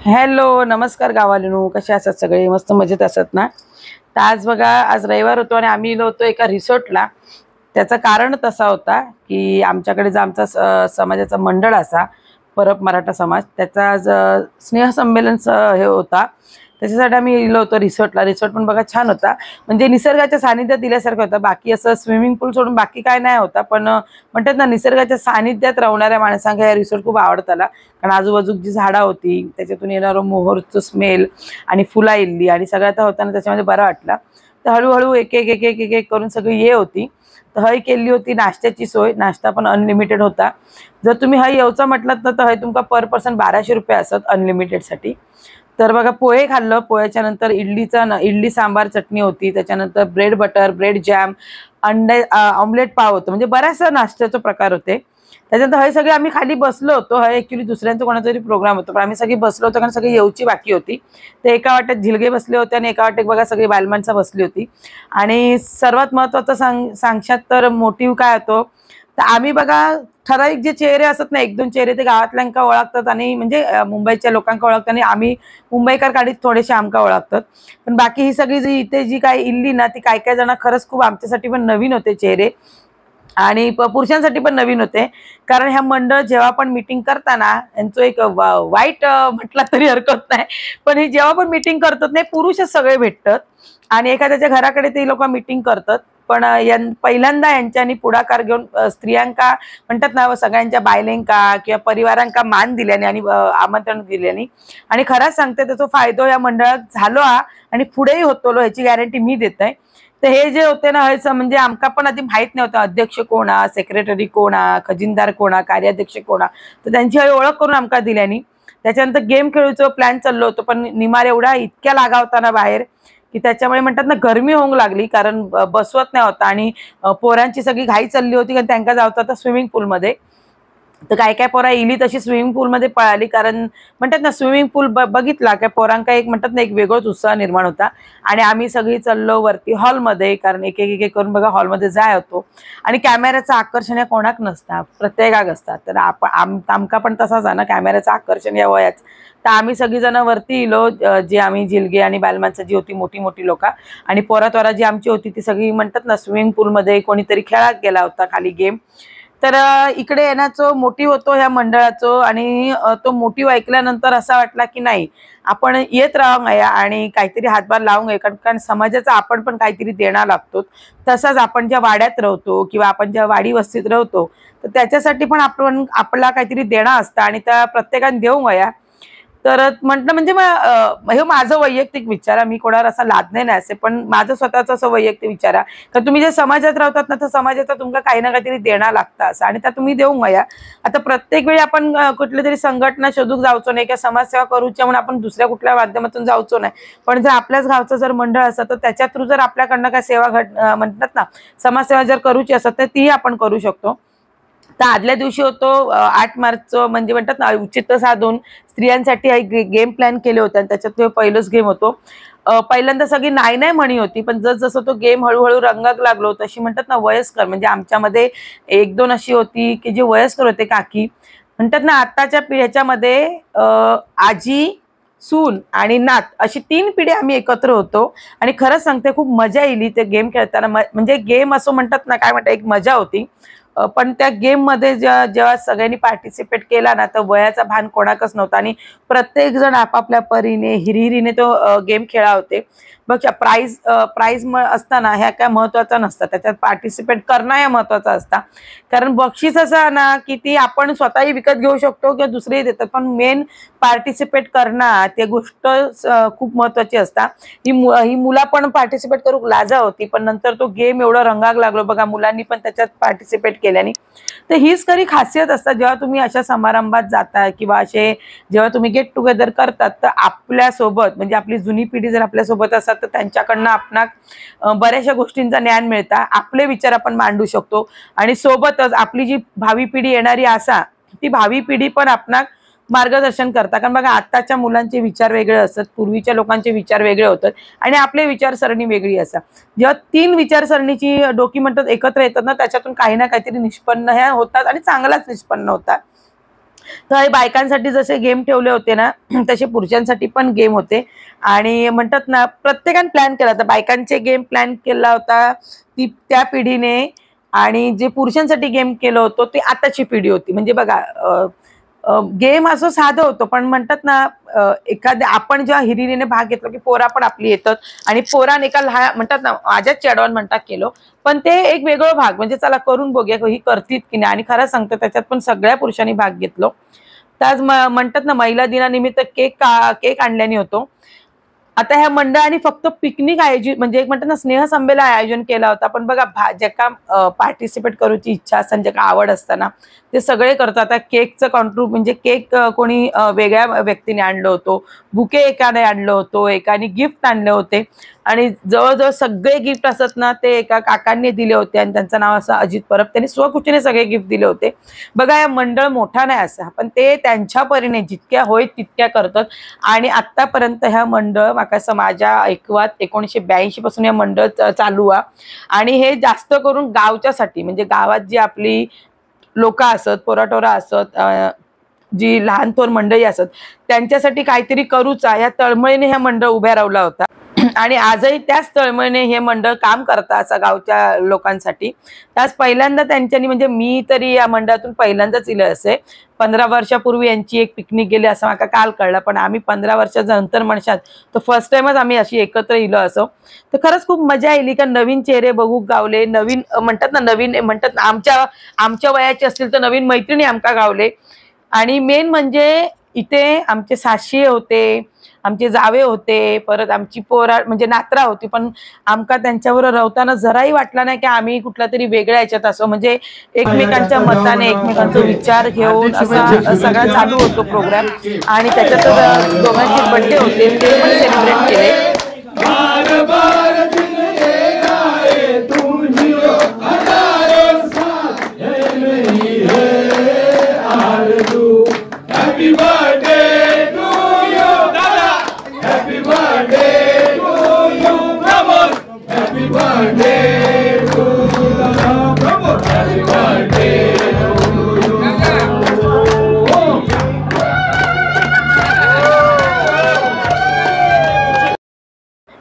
Hello, नमस्कार गावालिनो. कसे असतात सगळे? मस्त मजेत असतात ना? तर आज बघा, आज रविवार होतो आणि आम्ही गेलो होतो एका रिसॉर्टला. त्याचं कारण तसा होता की आमच्याकडे जो आमचा समाजाचा मंडळ असा, परब मराठा समाज, त्याचा आज स्नेहसंमेलन हे होता. त्याच्यासाठी आम्ही गेलो होतो रिसॉर्टला. रिसॉर्ट पण बघा छान होता, म्हणजे निसर्गाच्या सानिध्यात दिल्यासारखं होतं. बाकी असं स्विमिंग पूल सोडून बाकी काय नाही होता, पण म्हणतात ना, निसर्गाच्या सानिध्यात राहणाऱ्या माणसांना हे रिसॉर्ट खूप आवडताला. कारण आजूबाजूची जी झाडं होती, त्याच्यातून येणारं मोहरचं स्मेल आणि फुला इल्ली आणि सगळ्यात होताना त्याच्यामध्ये बरं वाटलं. तर हळूहळू एक एक एक एक एक एक करून सगळी ये होती. तर हय केली होती नाश्त्याची सोय. नाश्ता पण अनलिमिटेड होता. जर तुम्ही हय येऊचा म्हटलात ना, तर हय तुमका पर पर्सन 1200 रुपये असत अनलिमिटेडसाठी. तर बघा, पोहे खाल्लं. पोह्याच्या नंतर इडली सांबार चटणी होती. त्याच्यानंतर ब्रेड बटर, ब्रेड जॅम, अंडे ऑमलेट पाव होतं. म्हणजे बऱ्याचशा नाश्त्याचे प्रकार होते. त्याच्यानंतर हे सगळे आम्ही खाली बसलो होतो. हे ॲक्च्युली दुसऱ्यांचा कोणाचा तरी प्रोग्राम होता, पण आम्ही सगळी बसलो होतो कारण सगळी येऊची बाकी होती. ते एका वाट्यात झिलगे बसले होते आणि एका वाट्यात बघा सगळी बालमाणसं बसली होती. आणि सर्वात महत्त्वाचं सांगशात तर मोटिव्ह काय होतो, तर आम्ही बघा ठराविक जे चेहरे असतात ना, 1-2 चेहरे ते गावातल्यांका ओळखतात आणि म्हणजे मुंबईच्या लोकांका ओळखतात आणि आम्ही मुंबईकर काढीत थोडेसे आमका ओळखतात. पण बाकी ही सगळी जी इथे जी काय इल्ली ना, ती काय काय जण खरंच खूप आमच्यासाठी पण नवीन होते चेहरे आणि पुरुषांसाठी पण नवीन होते. कारण ह्या मंडळ जेव्हा पण मीटिंग करताना यांचं एक वाईट म्हटलं तरी हरकत नाही, पण हे जेव्हा पण मीटिंग करतात नाही, पुरुषच सगळे भेटतात आणि एखाद्याच्या घराकडे ते लोक मीटिंग करतात. पण पहिल्यांदा यांच्यानी पुढाकार घेऊन स्त्रियांका म्हणतात ना, सगळ्यांच्या बायलेंका किंवा परिवारांका मान दिल्याने आणि आमंत्रण दिल्याने, आणि खरंच सांगते त्याचा फायदा या मंडळात झालो हा आणि पुढेही होतो ह्याची गॅरंटी मी देते. तर हे जे होते ना, हे म्हणजे आमका पण आधी माहित नव्हतं अध्यक्ष कोणा, सेक्रेटरी कोणा, खजिनदार कोणा, कार्याध्यक्ष कोणा. तर त्यांची ओळख करून आमका दिल्यानी त्याच्यानंतर गेम खेळूचं प्लॅन चाललो होतो, पण निमार एवढा इतक्या लागा होता ना बाहेर, की त्याच्यामुळे म्हणतात ना गरमी होऊ लागली. कारण बसवत नाही होता आणि पोरांची सगळी घाई चालली होती कारण त्यांना जावं होतं स्विमिंग पूलमध्ये. तर काय काय पोरा इली तशी स्विमिंग पूलमध्ये पळाली. कारण म्हणतात ना, स्विमिंग पूल बघितला काय पोरांका एक म्हणतात ना, एक वेगळाच उत्साह निर्माण होता. आणि आम्ही सगळी चाललो वरती हॉलमध्ये, कारण एक एक एक करून बघा हॉलमध्ये जाय होतो. आणि कॅमेऱ्याचं आकर्षण या कोणाक नसतं, प्रत्येकाक असतात. तर आमका पण तसाच आहे ना, कॅमेऱ्याचं आकर्षण या वयाच. तर आम्ही सगळीजण वरती इलो, जे आम्ही जिलगे आणि बालमाणसं जी होती मोठी मोठी लोक आणि पोरा जी आमची होती ती सगळी म्हणतात ना, स्विमिंग पूलमध्ये कोणीतरी खेळात गेला होता खाली गेम. तर इकडे येण्याचं मोटिव्ह होतो ह्या मंडळाचं. आणि तो मोटिव्ह ऐकल्यानंतर असा वाटला की नाही, आपण येत राहून या आणि काहीतरी हातभार लावून या, कारण समाजाचा आपण पण काहीतरी देणं लागतो. तसंच आपण ज्या वाड्यात राहतो किंवा आपण ज्या वाडी वस्तीत राहतो, तर त्याच्यासाठी पण आपण आपला काहीतरी देणं असतं आणि त्या प्रत्येकाने देऊ या. तर म्हटलं म्हणजे हे माझं वैयक्तिक विचार आहे, मी कोणावर असा लादणे नाही असे, पण माझं स्वतःचं असं वैयक्तिक विचार आहे. तर तुम्ही जे समाजात राहतात ना, तर समाजाचा तुमका काही ना काहीतरी देणं लागतं असं, आणि त्या तुम्ही देऊ या. आता प्रत्येक वेळी आपण कुठल्या तरी संघटना शोधूक जायचो नाही किंवा समाजसेवा करूच्या म्हणून आपण दुसऱ्या कुठल्या माध्यमातून जायचो नाही. पण जर आपल्याच गावचं जर मंडळ असतं, तर त्याच्या थ्रू जर आपल्याकडनं काय सेवा म्हणतात ना, समाजसेवा जर करूची असत तर तीही आपण करू शकतो. तर आदल्या दिवशी होतो 8 मार्चचं, म्हणजे म्हणतात ना, औचित्य साधून स्त्रियांसाठी गेम प्लॅन केले होते आणि त्याच्यात तो पहिलाच गेम होतो. पहिल्यांदा सगळी नाही नाही म्हणी होती, पण जसं तो गेम हळूहळू रंगाक लागलो तशी म्हणतात ना, वयस्कर म्हणजे आमच्यामध्ये 1-2 अशी होती की जे वयस्कर होते काकी. म्हणतात ना, आताच्या पिढ्याच्यामध्ये आजी, सून आणि नात अशी 3 पिढी आम्ही एकत्र होतो. आणि खरंच सांगते खूप मजा येईल ते गेम खेळताना. म्हणजे गेम असं म्हणतात ना, काय म्हणतात, एक मजा होती. पण त्या गेममध्ये जेव्हा सगळ्यांनी पार्टिसिपेट केला ना, तर वयाचा भान कोणाकच नव्हता आणि प्रत्येक जण आपापल्या परीने हिरिहिरीने तो गेम खेळा होते. बघ, प्राईज असताना ह्या काय महत्वाचा नसतं, त्याच्यात पार्टिसिपेट करणं या महत्वाचा असता. कारण बक्षीस असं आहे ना, की ती आपण स्वतःही विकत घेऊ शकतो किंवा दुसरेही देतात, पण मेन पार्टिसिपेट करणं ते गोष्ट खूप महत्वाची असता. ही मुला पण पार्टिसिपेट करू लाजा होती, पण नंतर तो गेम एवढा रंगाक लागलो बघा, मुलांनी पण त्याच्यात पार्टिसिपेट केल्याने. तर हीच खरी खासियत असतात जेव्हा तुम्ही अशा समारंभात जाता किंवा असे जेव्हा तुम्ही गेट टुगेदर करतात, तर आपल्यासोबत म्हणजे आपली जुनी पिढी जर आपल्यासोबत असतात, तर त्यांच्याकडनं आपणाक बऱ्याचशा गोष्टींचा ज्ञान मिळता, आपले विचार आपण मांडू शकतो आणि सोबतच आपली जी भावी पिढी येणारी असा, ती भावी पिढी पण आपणाक मार्गदर्शन करता. कारण बघा, आताच्या मुलांचे विचार वेगळे असतात, पूर्वीच्या लोकांचे विचार वेगळे होतात आणि आपले विचारसरणी वेगळी असतात. जेव्हा 3 विचारसरणीची डोकी म्हणतात एकत्र येतात ना, त्याच्यातून काही ना काहीतरी निष्पन्न ह्या होतात आणि चांगलाच निष्पन्न होतात. तर हे बायकांसाठी जसे गेम ठेवले होते ना तसे पुरुषांसाठी पण गेम होते. आणि म्हणतात ना प्रत्येकाने प्लॅन केला होता, बायकांचे गेम प्लॅन केला होता त्या पिढीने, आणि जे पुरुषांसाठी गेम केलं होतं ते आताची पिढी होती. म्हणजे बघा गेम असं साधं होतं, पण म्हणतात ना एखाद्या आपण जेव्हा हिरिरीने भाग घेतलो की पोरा पण आपली येतात, आणि पोरान एका लहान म्हणतात ना माझ्याच चॅडॉन म्हणतात केलो, पण ते एक वेगळं भाग म्हणजे चला करून बघूया ही करतीत की नाही. आणि खरं सांगतं त्याच्यात पण सगळ्या पुरुषांनी भाग घेतलो. तर आज म्हणतात ना महिला दिनानिमित्त केक आणल्याने होतो. आता ह्या मंडळाने फक्त पिकनिक आयोजित म्हणजे एक म्हणतात ना स्नेहसंमेलन आयोजन केला होता, पण बघा ज्याका पार्टिसिपेट करूची इच्छा असताना, ज्याका आवड असताना ते सगळे करतात. आता केकचं कॉन्ट्रीब्यूट म्हणजे केक कोणी वेगळ्या व्यक्तीने आणलं होतं, बुके एकाने आणलं होतं, एकाने गिफ्ट आणले होते, आणि जवळजवळ सगळे गिफ्ट असत ना ते एका काकांनी दिले होते, आणि त्यांचं नाव असं अजित परब, त्यांनी स्वखुशीने सगळे गिफ्ट दिले होते. बघा या मंडळ मोठा नाही असा, पण ते त्यांच्या परीने जितक्या होईल तितक्या करतात. आणि आतापर्यंत ह्या मंडळ माका समाजा ऐकवात 1982 पासून या मंडळ चालू आहे. आणि हे जास्त करून गावच्यासाठी म्हणजे गावात जी आपली लोक असत, पोराटोरा असत, जी लहान थोर मंडळी असत त्यांच्यासाठी काहीतरी करूचा या तळमळीने ह्या मंडळ उभ्या राहिला होता. आणि आजही त्याच तळमळीने हे मंडळ काम करतात असं गावच्या लोकांसाठी. त्याच पहिल्यांदा त्यांच्यानी म्हणजे मी तरी या मंडळातून पहिल्यांदाच इलं असे. 15 वर्षापूर्वी यांची एक पिकनिक गेली असं मला काल कळलं, पण आम्ही 15 वर्षाच्या नंतर म्हणशात तर फर्स्ट टाइमच आम्ही अशी एकत्र इलो असो. तर खरंच खूप मजा आली का नवीन चेहरे बघू गावले, नवीन म्हणतात ना नवीन म्हणतात ना आमच्या वयाचे असतील तर नवीन मैत्रिणी आमका गावले. आणि मेन म्हणजे इथे आमचे साशी होते, आमचे जावे होते, परत आमची पोरा म्हणजे नात्रा होती, पण आमका त्यांच्याबरोबर राहताना जराही वाटला नाही की आम्ही कुठल्या तरी वेगळ्या याच्यात असो. म्हणजे एकमेकांच्या मताने एकमेकांचा विचार घेऊन असा सगळा चालू होतो प्रोग्राम. आणि त्याच्यात दोघांचे बर्थडे होते ते पण सेलिब्रेट केले.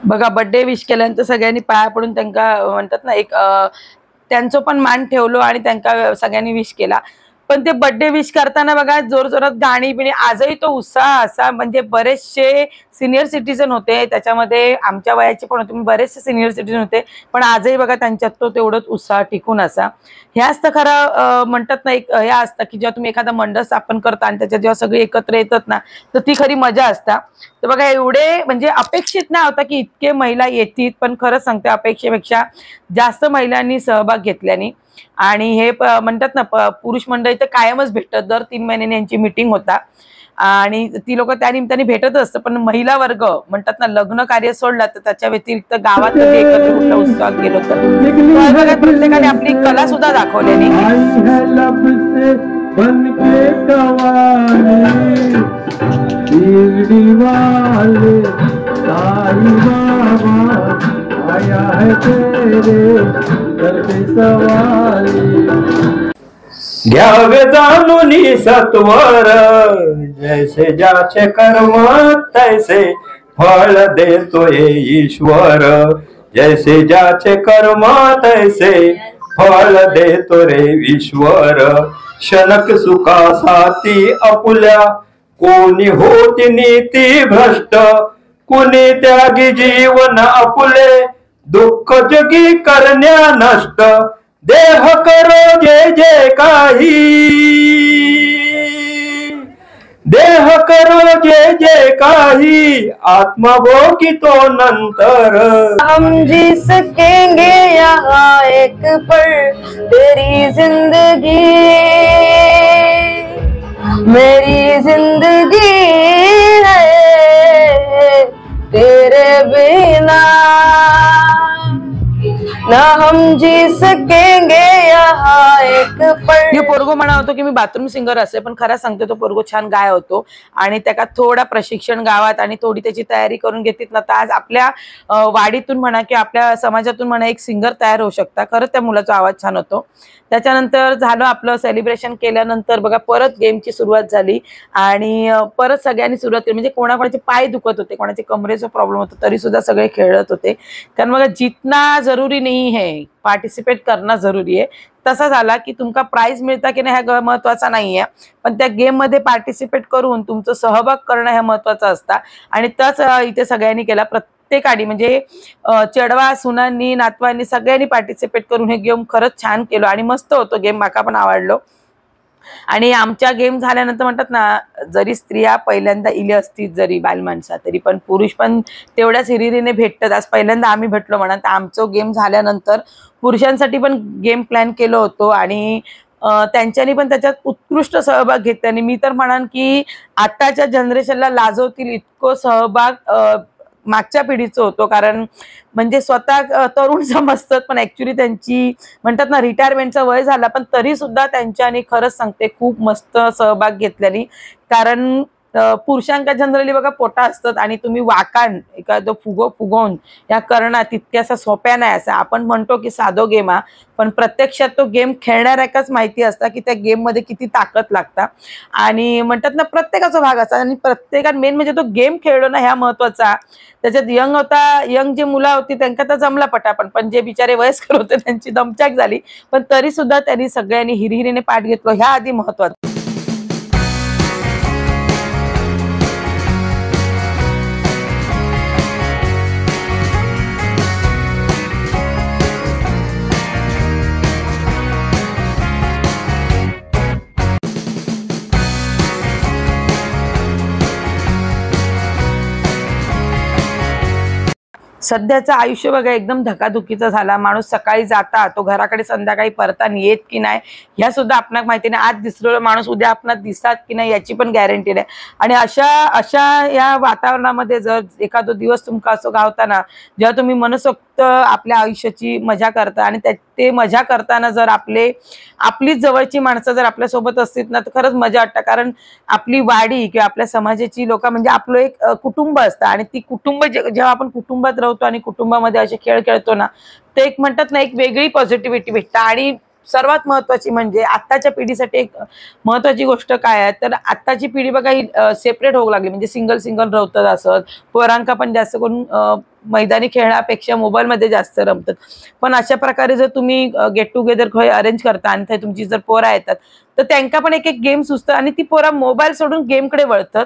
बघा बर्थडे विश केल्यानंतर सगळ्यांनी पाया पडून त्यांना म्हणतात ना एक त्यांचं पण मान ठेवलो आणि त्यांना सगळ्यांनी विश केला. पण ते बर्थडे विश करताना बघा जोरजोरात गाणी बिणी, आजही तो उत्साह असा. म्हणजे बरेचसे सिनियर सिटीजन होते त्याच्यामध्ये, आमच्या वयाचे पण होते, बरेचसे सिनियर सिटीजन होते, पण आजही बघा त्यांच्यात तो तेवढंच उत्साह टिकून असा. ह्याच तर खरं म्हणतात ना एक हे असतं की जेव्हा तुम्ही एखादा मंडळ स्थापन करता आणि त्याच्यात जेव्हा सगळे एकत्र येतात ना तर ती खरी मजा असता. तर बघा एवढे म्हणजे अपेक्षित नाही होता की इतके महिला येतील, पण खरंच सांगते अपेक्षेपेक्षा जास्त महिलांनी सहभाग घेतल्याने. आणि हे म्हणतात ना पुरुष मंडळी तर कायमच भेटत, दर 3 महिन्यांनी यांची मीटिंग होता आणि ती लोक त्या निमित्ताने भेटत असतं. पण महिला वर्ग म्हणतात ना लग्न कार्य सोडलं तर त्याच्या व्यतिरिक्त गावात कधी एकत्र कुठल्या उत्सवात गेलो तर प्रत्येकाने आपली कला सुद्धा दाखवलेली. घ्यावे जाणूनी सत्वर, जैसे ज्याचे कर्म तैसे फळ देतोय ईश्वर. जैसे ज्याचे कर्म तैसे फळ देतो रे ईश्वर. क्षणक सुखासाठी आपुल्या कोणी होती नीती भ्रष्ट. कुणी त्यागी जीवन आपुले दुःख जगी करण्या नष्ट. देह करो जे जे काही, देह करो जे जे काही, आत्मा भोगी तो नंतर. हम जी सकेंगे यहाँ एक पल, तेरी जिंदगी मेरी जिंदगी है तेरे बिना. ना हम जी सकेंगे यहाँ यहाँ एक मी पल। पोरगो म्हणा होतो की मी बाथरूम सिंगर असे, पण खरं सांगते तो पोरगो छान गाय होतो आणि त्याला थोडा प्रशिक्षण गावात आणि थोडी त्याची तयारी करून घेतलीत ना तर आज आपल्या वाडीतून म्हणा की आपल्या समाजातून म्हणा एक सिंगर तयार होऊ शकता. खरंच त्या मुलाचा आवाज छान होतो. त्याच्यानंतर झालं आपलं सेलिब्रेशन केल्यानंतर बघा परत गेमची सुरुवात झाली आणि परत सगळ्यांनी सुरुवात केली. म्हणजे कोणाकोणाचे पाय दुखत होते, कोणाचे कमरेचा प्रॉब्लेम होता, तरी सुद्धा सगळे खेळत होते. कारण बघा जितना जरुरी नाही है, पार्टिसिपेट करणं जरुरी आहे. तसा झाला की तुमका प्राइज मिळता की नाही हा महत्वाचा नाहीये, पण त्या गेम मध्ये पार्टिसिपेट करून तुमचं सहभाग करणं हे महत्वाचं असतं आणि त्याच इथे सगळ्यांनी केला. प्रत्येकाने म्हणजे चढवा सुनांनी नातवांनी सगळ्यांनी पार्टिसिपेट करून हे गेम खरंच छान केलं आणि मस्त होतो गेम, माका पण आवडलो. आणि आमच्या गेम झाल्यानंतर म्हणतात ना जरी स्त्रिया पहिल्यांदा इले असतील जरी बालमाणसा तरी पण पुरुष पण तेवढ्याच हिरिरीने भेटतात. आज पहिल्यांदा आम्ही भेटलो म्हणा तर आमचं गेम झाल्यानंतर पुरुषांसाठी पण गेम प्लॅन केलं होतो आणि त्यांच्यानी पण त्याच्यात उत्कृष्ट सहभाग घेतला. आणि मी तर म्हणान की आताच्या जनरेशनला लाजवतील इतकं सहभाग मागच्या पिढीचं होतो. कारण म्हणजे स्वतः तरुण समजतात पण ऍक्च्युली त्यांची म्हणतात ना रिटायरमेंटचा वय झाला पण तरी सुद्धा त्यांच्यानी खरंच सांगते खूप मस्त सहभाग घेतल्याने. कारण पुरुषांका जनरली बघा पोटा असतात आणि तुम्ही वाकाण एखादं फुगवून या करणं तितक्यासा सोप्या नाही. असं आपण म्हणतो की साधो गेम हा, पण प्रत्यक्षात तो गेम खेळणाऱ्याकाच माहिती असता की त्या गेम मध्ये किती ताकद लागता आणि म्हणतात ना प्रत्येकाचा भाग असतात आणि प्रत्येकात मेन म्हणजे तो गेम खेळलो ना ह्या महत्वाचा. त्याच्यात यंग जे मुलं होती त्यांना तर जमला पटापट, पण जे बिचारे वयस्कर होते त्यांची दमचाक झाली. पण तरी सुद्धा त्यांनी सगळ्यांनी हिरिहिरीने पाठ घेतलो ह्या आधी महत्वाचं. सध्याचं आयुष्य बघा एकदम धकाधुकीचं झाला. माणूस सकाळी जाता तो घराकडे संध्याकाळी परताना येत की नाही ह्या सुद्धा आपणाक माहिती नाही. आज दिसलेला माणूस उद्या आपणाक दिसतात की नाही याची पण गॅरंटी नाही. आणि अशा या वातावरणामध्ये जर एखादा दिवस तुमका असं गावताना जेव्हा तुम्ही मनसोक्त आपल्या आयुष्याची मजा करता आणि ते मजा करताना जर आपलीच जवळची माणसं जर आपल्या सोबत असतील ना तर खरंच मजा वाटतं. कारण आपली वाडी किंवा आपल्या समाजाची लोक म्हणजे आपलं एक कुटुंब असतं आणि ती कुटुंब जेव्हा आपण कुटुंबात राहतो आणि कुटुंबामध्ये असे खेळ खेळतो ना ते एक म्हणतात ना एक वेगळी पॉझिटिव्हिटी भेटतं. आणि सर्वात महत्वाची म्हणजे आत्ताच्या पिढीसाठी एक महत्वाची गोष्ट काय आहे तर आत्ताची पिढी बघा ही सेपरेट होऊ लागली. म्हणजे सिंगल राहतात असत. पोरांका पण जास्त करून मैदानी खेळण्यापेक्षा मोबाईलमध्ये जास्त रमतात. पण अशा प्रकारे जर तुम्ही गेट टुगेदर खंय अरेंज करता आणि ते तुमची जर पोरा येतात तर त्यांना पण एक गेम सुचतं आणि ती पोरा मोबाईल सोडून गेमकडे वळतात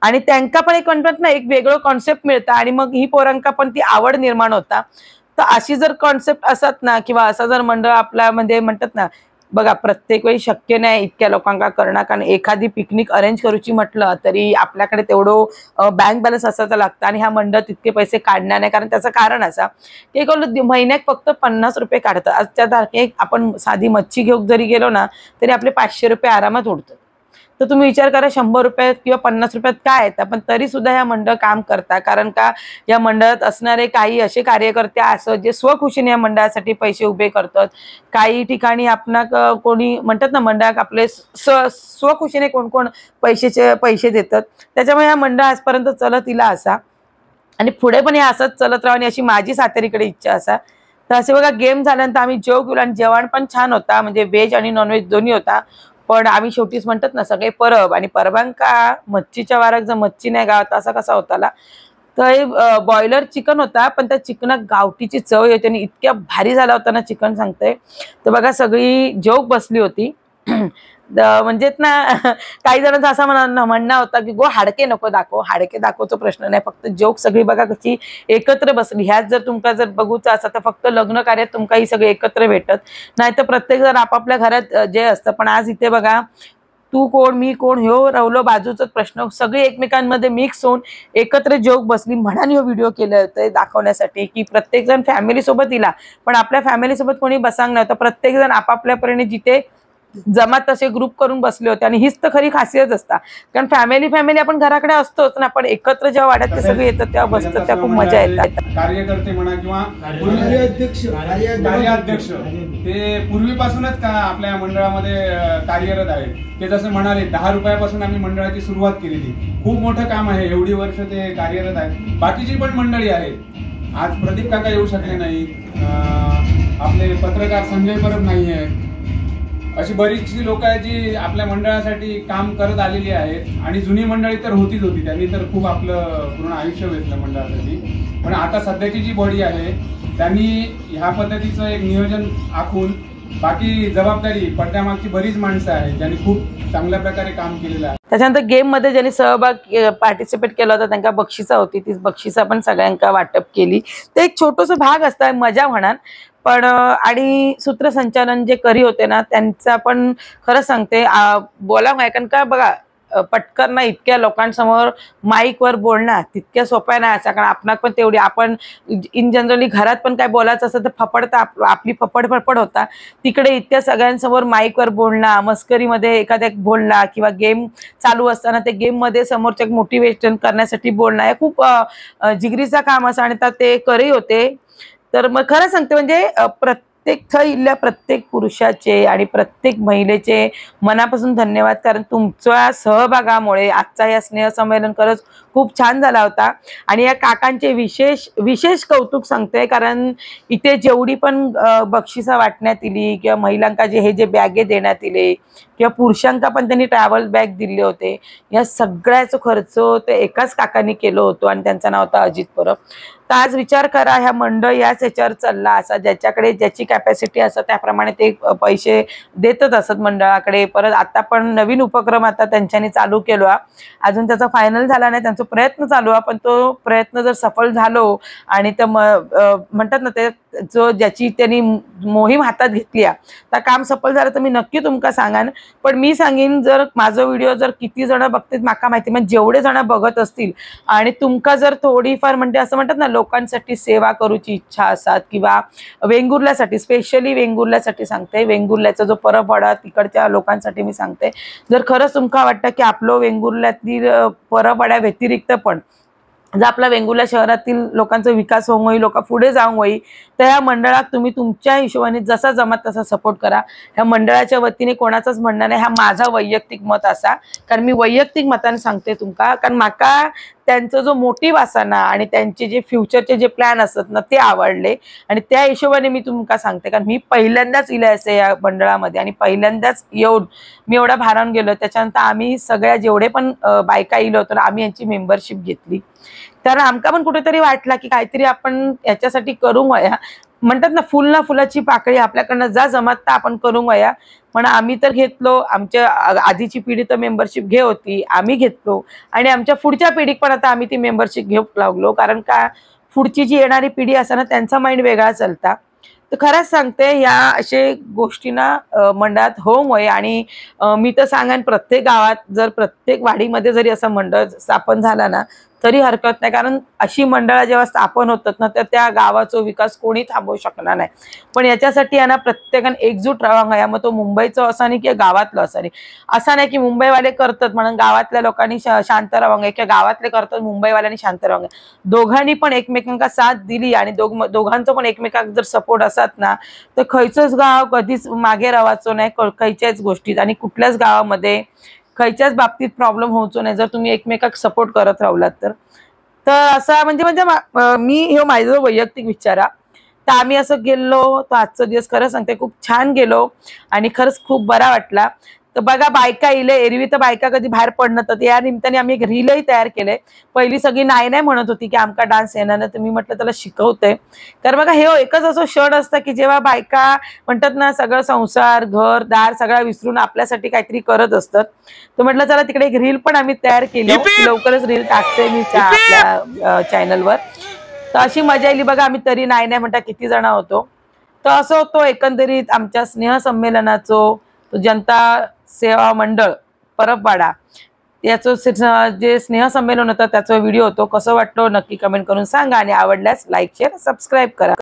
आणि त्यांना पण एक म्हणतात ना एक वेगळं कॉन्सेप्ट मिळतं आणि मग ही पोरांका पण ती आवड निर्माण होता. तर अशी जर कॉन्सेप्ट असत ना किंवा असं जर मंडळ आपल्यामध्ये म्हणतात ना बघा प्रत्येक वेळी शक्य नाही इतक्या लोकांना करणं. कारण एखादी पिकनिक अरेंज करूची म्हटलं तरी आपल्याकडे तेवढं बँक बॅलन्स असायचं लागतं आणि ह्या मंडळ तितके पैसे काढणार नाही. कारण त्याचं कारण असं की महिन्यात फक्त 50 रुपये काढतं. आजच्या तारखेत आपण साधी मच्छी घेऊन जरी गेलो ना तरी आपले 500 रुपये आरामात उडतात. तर तुम्ही विचार करा 100 रुपयात किंवा 50 रुपयात काय येतं. पण तरी सुद्धा ह्या मंडळ काम करता. कारण का या मंडळात असणारे काही असे कार्यकर्ते असं जे स्वखुशीने या मंडळासाठी पैसे उभे करतात. काही ठिकाणी आपणा कोणी म्हणतात ना मंडळात आपले स्वखुशीने कोण पैसे देतात. त्याच्यामुळे हा मंडळ आजपर्यंत चलत इला असा आणि पुढे पण हे असंच चलत राहावं अशी माझी सातेरीकडे इच्छा असा. तर असे बघा गेम झाल्यानंतर आम्ही जेव केलो आणि जेवण पण छान होता. म्हणजे व्हेज आणि नॉनव्हेज दोन्ही होता. पण आम्ही शेवटीच म्हणतात ना सगळे परब आणि परबांका मच्छीच्या वाराक जर मच्छी नाही गावात असा कसा होताला तर बॉयलर चिकन होता. पण त्या चिकनात गावठीची चव येते आणि इतक्या भारी झाला होता ना चिकन सांगते. तर बघा सगळी जोक बसली होती. म्हणजेच ना काही जणांचा असा म्हणणं होता की गो हाडके नको दाखव. हाडके दाखवतो प्रश्न नाही, फक्त जोक सगळी बघा कशी एकत्र बसली. ह्याच जर तुमका जर बघूचं असं तर फक्त लग्न कार्यात तुमका ही सगळे एकत्र भेटत नाही तर प्रत्येक जण आपापल्या घरात जे असतं. पण आज इथे बघा तू कोण मी कोण ह्यो रवलो बाजूचाच प्रश्न सगळे एकमेकांमध्ये मिक्स होऊन एकत्र जोक बसली. म्हणून ह्यो व्हिडिओ केला होता दाखवण्यासाठी की प्रत्येक जण फॅमिली सोबत इला पण आपल्या फॅमिली सोबत कोणी बसांग नव्हतं. प्रत्येक जण आपापल्यापरीने जिथे जमात तसे ग्रुप करून बसले होते आणि हीच तर खरी खासियत असता. कारण फॅमिली आपण घराकडे असतोच ना, पण एकत्र जेव्हा वाड्यात ते सगळे येतात तेव्हा बसतात त्या खूप मजा येतात. कार्यकर्ते म्हणा किंवा कार्याध्यक्ष ते पूर्वीपासूनच का आपल्या मंडळामध्ये कार्यरत आहेत. ते जसं म्हणाले 10 रुपयापासून आम्ही मंडळाची सुरुवात केलेली. खूप मोठं काम आहे, एवढी वर्ष ते कार्यरत आहेत. बाकीची पण मंडळी आहेत. आज प्रदीप काका येऊ शकले नाही, आपले पत्रकार संजय परब नाही आहेत. अशी बरीचशी लोक आहेत जी आपल्या मंडळासाठी काम करत आलेली आहेत. आणि जुनी मंडळी तर होतीच होती, त्यांनी तर खूप आपलं पूर्ण आयुष्य वेचलं मंडळासाठी. पण आता सध्याची जी बॉडी आहे त्यांनी ह्या पद्धतीचं एक नियोजन आखून बाकी जबाबदारी पडद्यामागची बरीच माणसं आहेत ज्यांनी खूप चांगल्या प्रकारे काम केलेलं आहे. त्याच्यानंतर गेम मध्ये ज्यांनी सहभाग पार्टिसिपेट केला होता त्यांना बक्षिसा होती, ती बक्षिसा पण सगळ्यांना वाटप केली. ते एक छोटंसं भाग असतं, मजा म्हणाल. पण आणि सूत्रसंचालन जे करी होते ना त्यांचा पण खरं सांगते बोला कारण का बघा पटकन ना इतक्या लोकांसमोर माईकवर बोलणं तितक्या सोप्या नाही असं. कारण आपणाक पण तेवढी आपण इन जनरली घरात पण काय बोलायचं असं तर फपडता आपली फपड होता. तिकडे इतक्या सगळ्यांसमोर माईकवर बोलणं, मस्करीमध्ये एखाद्या बोलणं किंवा गेम चालू असताना ते गेममध्ये समोरच्या मोटिवेशन करण्यासाठी बोलणं हे खूप जिगरीचं काम असं आणि ते करी होते. तर मग खरं सांगते म्हणजे प्रत्येक पुरुषाचे आणि प्रत्येक महिलेचे मनापासून धन्यवाद. कारण तुमच्या सहभागामुळे आजचा या स्नेहसंमेलन खरंच खूप छान झाला होता. आणि या काकांचे विशेष कौतुक सांगते, कारण इथे जेवढी पण बक्षिसं वाटण्यात आली किंवा महिलांका हे जे बॅगे देण्यात आले किंवा पुरुषांका पण त्यांनी ट्रॅव्हल बॅग दिले होते, या सगळ्याचा खर्च ते एकाच काकांनी केलं होतं आणि त्यांचं नाव होतं अजित परब. तर आज विचार करा ह्या मंडळ याच याच्यावर चालला असा, ज्याच्याकडे ज्याची कॅपॅसिटी असं त्याप्रमाणे ते पैसे देतच असत मंडळाकडे. परत आता पण नवीन उपक्रम आता त्यांच्यानी चालू केला, अजून त्याचा फायनल झाला नाही, त्यांचा प्रयत्न चालू आहे. पण तो प्रयत्न जर सफल झालो आणि ते म्हणतात ना ते ज्याची त्यांनी मोहीम हातात घेतली तर काम सफल झालं तर मी नक्की तुमका सांगान. पण मी सांगेन जर माझा व्हिडिओ जर किती जण बघतील माका माहिती, म्हणजे जेवढे जण बघत असतील आणि तुमका जर थोडीफार म्हणजे असं म्हणतात ना लोकांसाठी सेवा करूची इच्छा असतात किंवा वेंगुर्ल्यासाठी, स्पेशली वेंगुर्ल्यासाठी सांगते, वेंगुर्ल्याचा जो परबवाडा तिकडच्या लोकांसाठी मी सांगते, जर खरंच तुमका वाटतं की आपलं वेंगुर्ल्यातील परबवाड्या व्यतिरिक्त पण जर आपला वेंगुर्ला शहरातील लोकांचा विकास होई, लोक पुढे जाऊन होई, तर या मंडळात तुम्ही तुमच्या हिशोबाने जसा जमत तसा सपोर्ट करा. ह्या मंडळाच्या वतीने कोणाचंच म्हणणं नाही, हा माझा वैयक्तिक मत असा. कारण मी वैयक्तिक मताने सांगते तुमका, कारण माका त्यांचा जो मोटिव्ह असा ना आणि त्यांचे जे फ्युचरचे जे प्लॅन असतात ना ते आवडले आणि त्या हिशोबाने मी तुमका सांगते. कारण मी पहिल्यांदाच इले असे या मंडळामध्ये आणि पहिल्यांदाच येऊन मी एवढा भारावून गेलो. त्याच्यानंतर आम्ही सगळ्या जेवढे पण बायका इलो होतो आम्ही यांची मेंबरशिप घेतली. तर आमका पण कुठेतरी वाटला की काहीतरी आपण याच्यासाठी करू वया, म्हणतात ना फुलाची पाकळी आपल्याकडनं जा जमत तर आपण करू वया. पण आम्ही तर घेतलो, आमच्या आधीची पिढी तर मेंबरशिप घे होती, आम्ही घेतलो आणि आमच्या पुढच्या पिढीक पण आता आम्ही ती मेंबरशिप घेऊ लागलो. कारण का पुढची जी येणारी पिढी असं ना त्यांचा माइंड वेगळा चालता. तर खरंच सांगते या असे गोष्टींना मंडळात होय. आणि मी तर सांगेन प्रत्येक गावात जर प्रत्येक वाडीमध्ये जरी असं मंडळ स्थापन झाला ना तरी हरकत नाही. कारण अशी मंडळं जेव्हा स्थापन होतात ना तर त्या गावाचा विकास कोणी थांबवू शकणार नाही. पण याच्यासाठी यांना प्रत्येकाने एकजूट राहावं. या मग तो मुंबईचं असं नाही किंवा गावातलं असं नाही. असं नाही की मुंबईवाले करतात म्हणून गावातल्या लोकांनी शांत राहावं किंवा गावातले करतात मुंबईवाल्यांनी शांत राहावं. दोघांनी पण एकमेकांना साथ दिली आणि दोघांचं पण एकमेकांना जर सपोर्ट असत ना तर खयचंच गाव कधीच मागे राहायचं नाही खयच्याच गोष्टीत आणि कुठल्याच गावामध्ये खयच्याच बाबतीत प्रॉब्लेम होऊचो नाही जर तुम्ही एकमेकाक सपोर्ट करत राहिलात तर. असा म्हणजे मी हे माझा वैयक्तिक विचार आहे. तर आम्ही असं गेलो तर आजचा दिवस खरं सांगते खूप छान गेलो आणि खरंच खूप बरा वाटला. तर बघा बायका इले एरवी तर बायका कधी बाहेर पडणं तर या निमित्ताने आम्ही एक रीलही तयार केले. पहिली सगळी नाही म्हणत होती की आमका डान्स येणार नाही, तर मी म्हटलं त्याला शिकवते. तर बघा हे एकच असं क्षण असतं की जेव्हा बायका म्हणतात ना सगळं संसार घर दार सगळं विसरून आपल्यासाठी काहीतरी करत असतात. तर म्हटलं चला तिकडे एक रील पण आम्ही तयार केली, लवकरच रील टाकते मी आपल्या चॅनलवर. तर अशी मजा येईल बघा. आम्ही तरी नाही म्हणता किती जण होतो. तर असं होतो एकंदरीत आमच्या स्नेहसंमेलनाचं जनता सेवा मंडळ परबवाडा याचं जे स्नेहसंमेलन होतं त्याचा व्हिडिओ होतो. कसं वाटतो नक्की कमेंट करून सांगा आणि आवडल्यास लाईक शेअर सबस्क्राईब करा.